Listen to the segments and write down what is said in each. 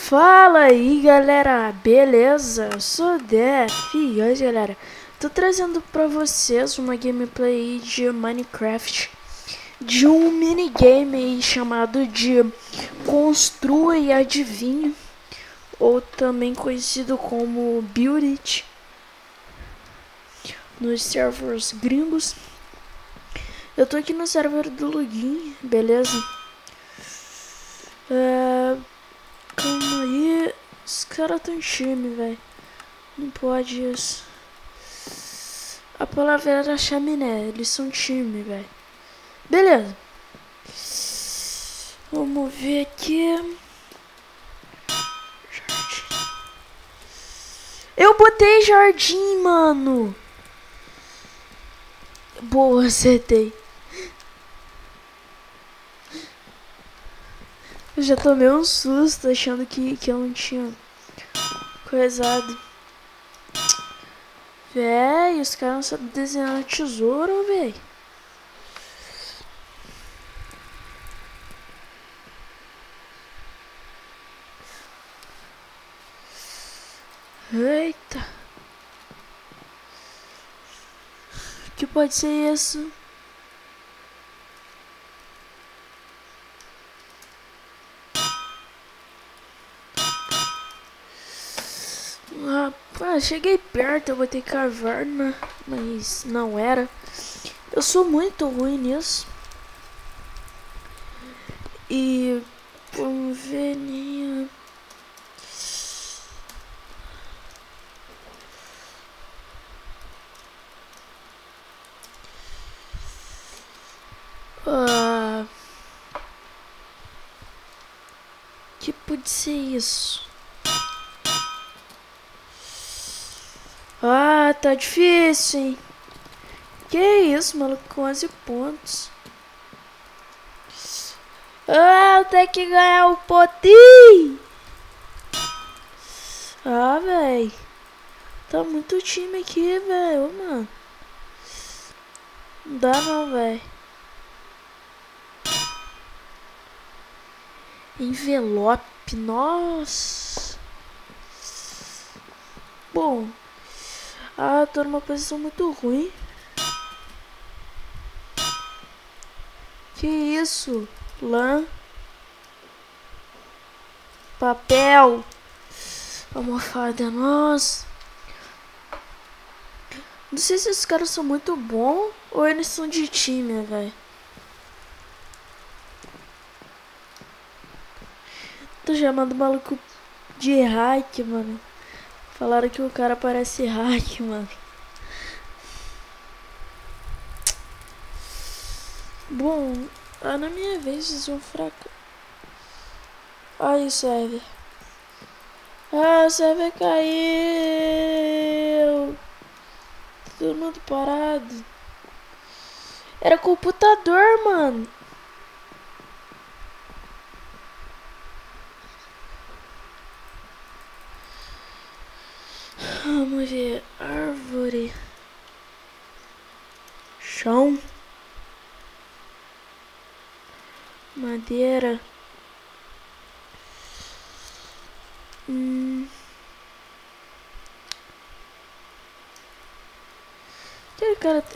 Fala aí galera, beleza? Eu sou o Def e hoje galera, tô trazendo pra vocês uma gameplay de Minecraft de um minigame aí chamado de Construa e Adivinhe, ou também conhecido como Build It nos servers gringos. Eu tô aqui no server do login, beleza? Calma aí, os caras tão em time, velho. Não pode isso. A palavra era chaminé, eles são time, velho. Beleza. Vamos ver aqui. Jardim. Eu botei jardim, mano. Boa, acertei. Eu já tomei um susto achando que eu não tinha coisado. Véi, os caras não sabem desenhar tesouro, véi. Eita. O que pode ser isso? Cheguei perto, eu vou ter que cavar, né? Mas não era. Eu sou muito ruim nisso. E vamos ver. Que pode ser isso? Tá difícil, hein? Que isso, maluco, com 11 pontos. Eu tenho que ganhar o potinho. Véi. Tá muito time aqui, velho, mano. Não dá não, velho. Envelope, nossa. Bom. Tô numa posição muito ruim. Que isso? Lã. Papel. Almofada, nossa. Não sei se esses caras são muito bons ou eles são de time, velho. Tô chamando o maluco de hack, mano. Falaram que o cara parece hack, mano. Bom, na minha vez eles vão fraco. Aí o server. O server caiu. Todo mundo parado. Era computador, mano. Vamos ver. Árvore. Chão. Madeira.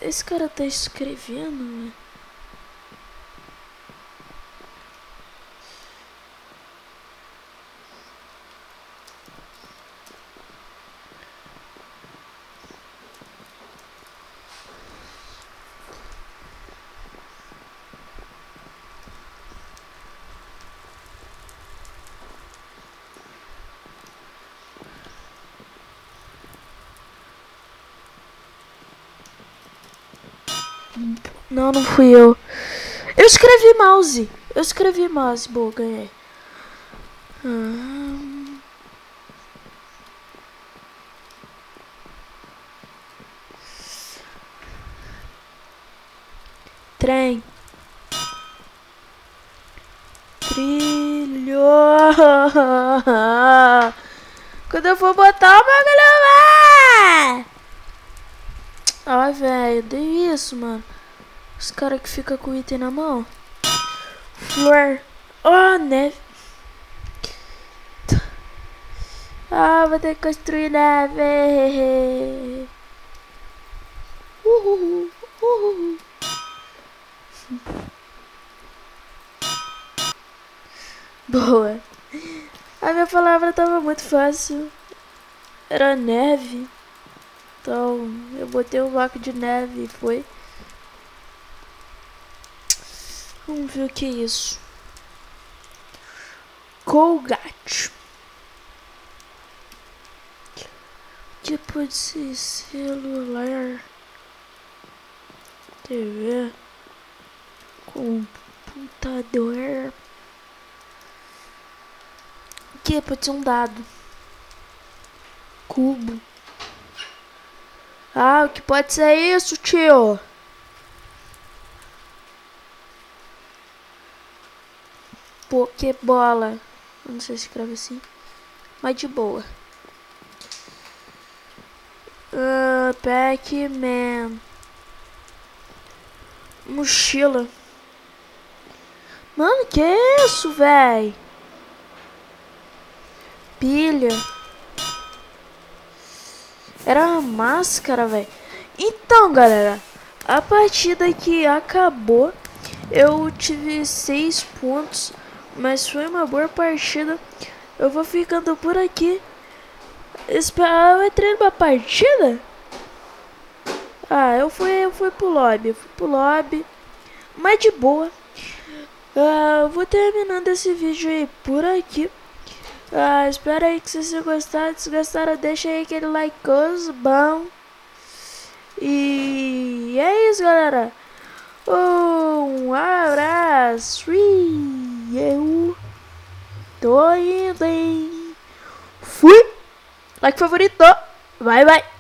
Esse cara tá escrevendo, né? Não, não fui eu. Eu escrevi mouse. Boa, ganhei. Trem. Trilho. Quando eu for botar o bagulho lá. Velho, dei isso, mano. Os caras que ficam com o item na mão. Flor. Neve. Ah, vou ter que construir neve. Uhul, uhul. Boa. A minha palavra tava muito fácil. Era neve. Então, eu botei um bloco de neve e foi. Vamos ver o que é isso. Colgate. Que pode ser celular, TV, computador. O que pode ser um dado? Cubo. Ah, o que pode ser isso, tio? Pokébola. Eu não sei se escreve assim, mas de boa. Pac-Man. Mochila. Mano, que é isso, véi? Pilha. Era uma máscara, velho. Então, galera, a partida aqui acabou. Eu tive 6 pontos, mas foi uma boa partida. Eu vou ficando por aqui. Eu entrei numa partida? Ah, eu fui pro lobby. Mas de boa. Eu vou terminando esse vídeo aí por aqui. Espero aí que vocês tenham gostado. Se gostaram, deixa aí aquele like bom. E é isso, galera. Um abraço. E eu tô indo, hein? Fui. Like favorito. Bye, bye.